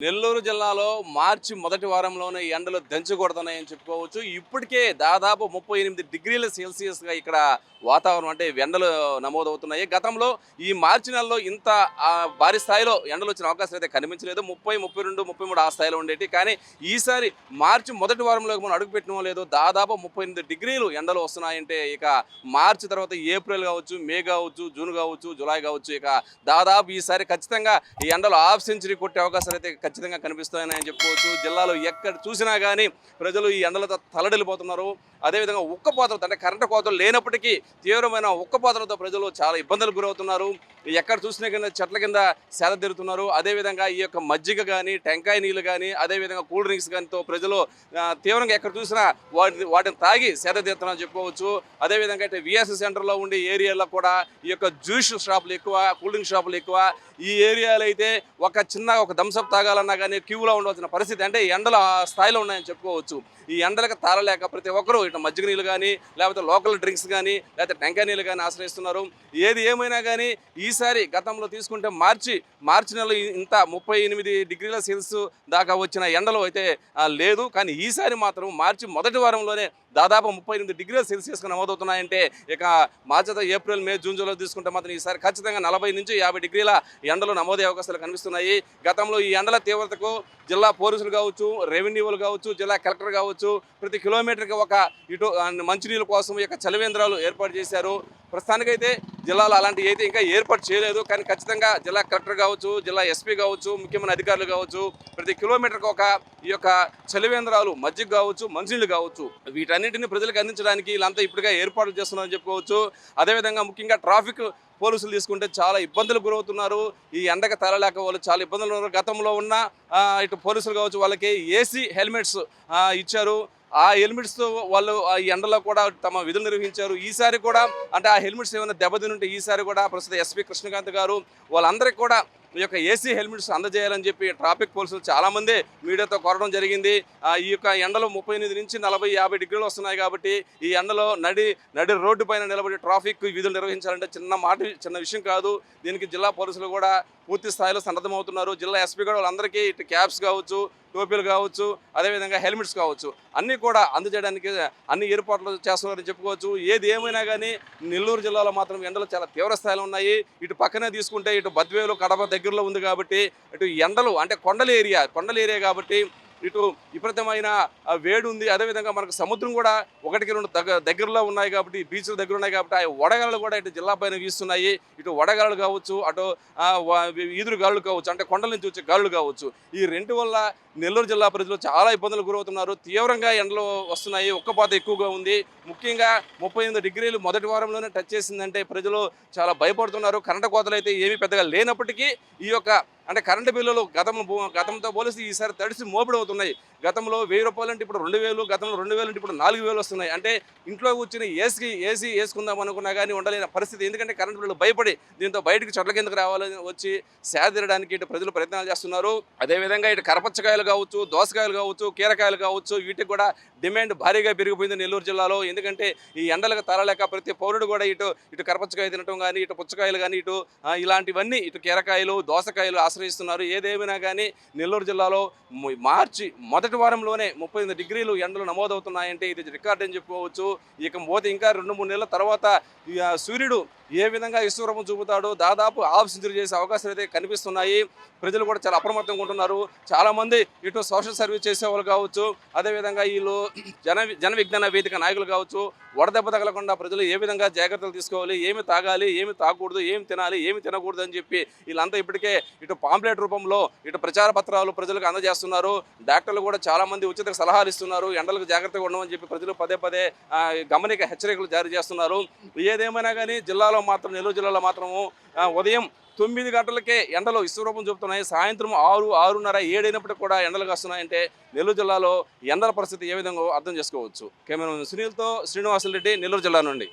నెల్లూరు జిల్లాలో మార్చి మొదటి వారంలోనే ఎండలు దంచుకొడుతున్నాయని చెప్పుకోవచ్చు. ఇప్పటికే దాదాపు 38 డిగ్రీల సెల్సియస్‌గా ఇక్కడ వాతావరణం అంటే ఎండలు నమోదవుతున్నాయి. గతంలో ఈ మార్చి నెలలో ఇంత భారీ స్థాయిలో ఎండలొచ్చిన అవకాశాలు అయితే కనిపించలేదు. 30, 32, 33 ఆ స్థాయిలో ఉండేటివి. కానీ ఈసారి మార్చి మొదటి వారంలోకి మనం అడుగుపెట్టినమో లేదో దాదాపు 38 డిగ్రీలు ఎండలు వస్తున్నాయంటే ఇక మార్చి తర్వాత ఏప్రిల్ కావచ్చు, మే కావచ్చు, జూన్ కావచ్చు, జులై కావచ్చు ఇక దాదాపు ఈసారి ఖచ్చితంగా ఈ ఎండలు హాఫ్ సెంచరీ కొట్టే అవకాశాలు అయితే ఖచ్చితంగా కనిపిస్తున్నాయని చెప్పుకోవచ్చు. జిల్లాలో ఎక్కడ చూసినా కానీ ప్రజలు ఈ ఎండలతో తల్లడిల్లిపోతున్నారు. అదేవిధంగా ఉక్కపోతలతో అంటే కరెంటు కోతలు లేనప్పటికీ తీవ్రమైన ఉక్కపోతలతో ప్రజలు చాలా ఇబ్బందులకు గురవుతున్నారు. ఎక్కడ చూసినా కింద చెట్ల కింద సేద తీరుతున్నారు. అదేవిధంగా ఈ యొక్క మజ్జిగ కానీ, టెంకాయ నీళ్ళు కానీ, అదేవిధంగా కూల్ డ్రింక్స్ కానీతో ప్రజలు తీవ్రంగా ఎక్కడ చూసినా వాటిని తాగి సేద తీరుతున్నారని చెప్పుకోవచ్చు. అదేవిధంగా అయితే విఎస్ సెంటర్లో ఉండే ఏరియాలో కూడా ఈ యొక్క జ్యూస్ షాపులు ఎక్కువ, కూల్ డ్రింక్ షాపులు ఎక్కువ. ఈ ఏరియాలో అయితే ఒక థమ్స్అప్ తాగాలన్నా కానీ క్యూలో ఉండవలసిన పరిస్థితి. అంటే ఎండలు ఆ స్థాయిలో ఉన్నాయని చెప్పుకోవచ్చు. ఈ ఎండలకు తాళలేక ప్రతి ఒక్కరూ ఇటు మజ్జిగ నీళ్ళు కానీ, లేకపోతే లోకల్ డ్రింక్స్ కానీ, లేకపోతే టెంకాయ నీళ్ళు కానీ ఆశ్రయిస్తున్నారు. ఏది ఏమైనా కానీ ఈసారి గతంలో తీసుకుంటే మార్చి నెలలో ఇంత 38 డిగ్రీల సెల్సియస్ దాకా వచ్చిన ఎండలు అయితే లేదు. కానీ ఈసారి మాత్రం మార్చి మొదటి వారంలోనే దాదాపు 38 డిగ్రీల సెల్సియస్గా నమోదవుతున్నాయంటే ఇక మార్చి, ఏప్రిల్, మే, జూన్, జూలై తీసుకుంటే మాత్రం ఈసారి ఖచ్చితంగా 40 నుంచి 50 డిగ్రీల ఎండలు నమోదయ్యే అవకాశాలు కనిపిస్తున్నాయి. గతంలో ఈ ఎండల తీవ్రతకు జిల్లా పోలీసులు కావచ్చు, రెవెన్యూలు కావచ్చు, జిల్లా కలెక్టర్ కావచ్చు ప్రతి కిలోమీటర్కి ఇటు మంచినీళ్ళ కోసం ఈ యొక్క చలివేంద్రాలు ఏర్పాటు చేశారు. ప్రస్తుతానికైతే జిల్లాలో అలాంటివి అయితే ఇంకా ఏర్పాటు చేయలేదు. కానీ ఖచ్చితంగా జిల్లా కలెక్టర్ కావచ్చు, జిల్లా ఎస్పీ కావచ్చు, ముఖ్యమైన అధికారులు కావచ్చు ప్రతి కిలోమీటర్కి ఈ యొక్క చలివేంద్రాలు మజ్జిగ కావచ్చు, మంచినీళ్ళు కావచ్చు వీటన్నిటిని ప్రజలకు అందించడానికి వీళ్ళంతా ఇప్పటికే ఏర్పాట్లు చేస్తున్నారని చెప్పుకోవచ్చు. అదేవిధంగా ముఖ్యంగా ట్రాఫిక్ పోలీసులు తీసుకుంటే చాలా ఇబ్బందులు గురవుతున్నారు. ఈ ఎండకు తలలేక వాళ్ళు చాలా ఇబ్బందులు ఉన్నారు. గతంలో ఉన్న ఇటు పోలీసులు కావచ్చు వాళ్ళకి ఏసీ హెల్మెట్స్ ఇచ్చారు. ఆ హెల్మెట్స్తో వాళ్ళు ఈ ఎండలో కూడా తమ విధులు నిర్వహించారు. ఈసారి కూడా అంటే ఆ హెల్మెట్స్ ఏమైనా దెబ్బతినుంటే ఈసారి కూడా ప్రస్తుత ఎస్పీ కృష్ణకాంత్ గారు వాళ్ళందరికీ కూడా ఈ యొక్క ఏసీ హెల్మెట్స్ అందజేయాలని చెప్పి ట్రాఫిక్ పోలీసులు చాలామంది మీడియాతో కోరడం జరిగింది. ఈ యొక్క ఎండలో 38 నుంచి 40, 50 డిగ్రీలు వస్తున్నాయి కాబట్టి ఈ ఎండలో నడి రోడ్డు పైన నిలబడి ట్రాఫిక్ విధులు నిర్వహించాలంటే చిన్న విషయం కాదు. దీనికి జిల్లా పోలీసులు కూడా పూర్తి స్థాయిలో సన్నద్ధమవుతున్నారు. జిల్లా ఎస్పీ కూడా వాళ్ళందరికీ ఇటు క్యాప్స్ కావచ్చు, టోపీలు కావచ్చు, అదేవిధంగా హెల్మెట్స్ కావచ్చు అన్నీ కూడా అందజేయడానికి అన్ని ఏర్పాట్లు చేస్తున్నారని చెప్పుకోవచ్చు. ఏది ఏమైనా కానీ నెల్లూరు జిల్లాలో మాత్రం ఎండలు చాలా తీవ్ర స్థాయిలో ఉన్నాయి. ఇటు పక్కనే తీసుకుంటే ఇటు బద్వేలు, కడప దగ్గరలో ఉంది కాబట్టి ఇటు ఎండలు అంటే కొండల ఏరియా కాబట్టి ఇటు విపరీతమైన వేడి ఉంది. అదేవిధంగా మనకు సముద్రం కూడా 1-2 దగ్గరలో ఉన్నాయి కాబట్టి బీచ్ల దగ్గర ఉన్నాయి కాబట్టి ఆ వడగాలు కూడా ఇటు జిల్లా పైన వీస్తున్నాయి. ఇటు వడగాలు కావచ్చు, అటు ఈదురు గాలులు కావచ్చు, అంటే కొండల నుంచి వచ్చే గాలులు కావచ్చు. ఈ రెండు వల్ల నెల్లూరు జిల్లా ప్రజలు చాలా ఇబ్బందులు గురవుతున్నారు. తీవ్రంగా ఎండలు వస్తున్నాయి. ఉక్కపోత ఎక్కువగా ఉంది. ముఖ్యంగా 38 డిగ్రీలు మొదటి వారంలోనే టచ్ చేసిందంటే ప్రజలు చాలా భయపడుతున్నారు. కరెంటు కోతలు అయితే ఏమీ పెద్దగా లేనప్పటికీ ఈ యొక్క అంటే కరెంటు బిల్లులు గతంతో పోలిస్తే ఈసారి తడిసి మోపిడి అవుతున్నాయి. గతంలో 1000 రూపాయలు అంటే ఇప్పుడు 2000, గతంలో 2000 అంటే ఇప్పుడు 4000 వస్తున్నాయి. అంటే ఇంట్లో కూర్చుని ఏసీ వేసుకుందాం అనుకున్నా కానీ ఉండలేని పరిస్థితి. ఎందుకంటే కరెంటు బిల్లు భయపడి దీంతో బయటకు చెట్ల కిందకు రావాలని వచ్చి సేదీరడానికి ఇటు ప్రజలు ప్రయత్నాలు చేస్తున్నారు. అదేవిధంగా ఇటు కరపచ్చకాయలు కావచ్చు, దోసకాయలు కావచ్చు, కీరకాయలు కావచ్చు వీటికి కూడా డిమాండ్ భారీగా పెరిగిపోయింది నెల్లూరు జిల్లాలో. ఎందుకంటే ఈ ఎండలకు తరలేక ప్రతి పౌరుడు కూడా ఇటు కరపచ్చకాయ తినటం కానీ, ఇటు పుచ్చకాయలు కానీ, ఇలాంటివన్నీ ఇటు కీరకాయలు, దోసకాయలు ఆశ్రయిస్తున్నారు. ఏదేమైనా కానీ నెల్లూరు జిల్లాలో మార్చి మొదటి వారంలోనే 38 డిగ్రీలు ఎండలు నమోదవుతున్నాయంటే ఇది రికార్డ్ అని చెప్పుకోవచ్చు. ఇక పోతే ఇంకా 2-3 నెలల తర్వాత సూర్యుడు ఏ విధంగా విశ్వరూపం చూపుతాడో దాదాపు హాఫ్ సెంచరీ చేసే అవకాశాలు అయితే కనిపిస్తున్నాయి. ప్రజలు కూడా చాలా అప్రమత్తంగా ఉంటున్నారు. చాలామంది ఇటు సోషల్ సర్వీస్ చేసేవాళ్ళు కావచ్చు, అదేవిధంగా వీళ్ళు జన విజ్ఞాన వేదిక నాయకులు కావచ్చు వడదెబ్బ తగలకుండా ప్రజలు ఏ విధంగా జాగ్రత్తలు తీసుకోవాలి, ఏమి తాగాలి, ఏమి తాగకూడదు, ఏమి తినాలి, ఏమి తినకూడదు అని చెప్పి వీళ్ళంతా ఇప్పటికే ఇటు పాంప్లెట్ రూపంలో ఇటు ప్రచార పత్రాలు ప్రజలకు అందజేస్తున్నారు. డాక్టర్లు కూడా చాలామంది ఉచిత సలహాలు ఇస్తున్నారు. ఎండలకు జాగ్రత్తగా ఉండమని చెప్పి ప్రజలు పదే గమనిక హెచ్చరికలు జారీ చేస్తున్నారు. ఏదేమైనా కానీ నెల్లూరు జిల్లాలో మాత్రము ఉదయం 9 గంటలకే ఎండలు విశ్వరూపం చూపుతున్నాయి. సాయంత్రం 6, 6:30, 7 అయినప్పటికీ కూడా ఎండలు కాస్తున్నాయంటే నెల్లూరు జిల్లాలో ఎండల పరిస్థితి ఏ విధంగా అర్థం చేసుకోవచ్చు. కెమెరామెన్ సునీల్తో శ్రీనివాసులు రెడ్డి, నెల్లూరు జిల్లా నుండి.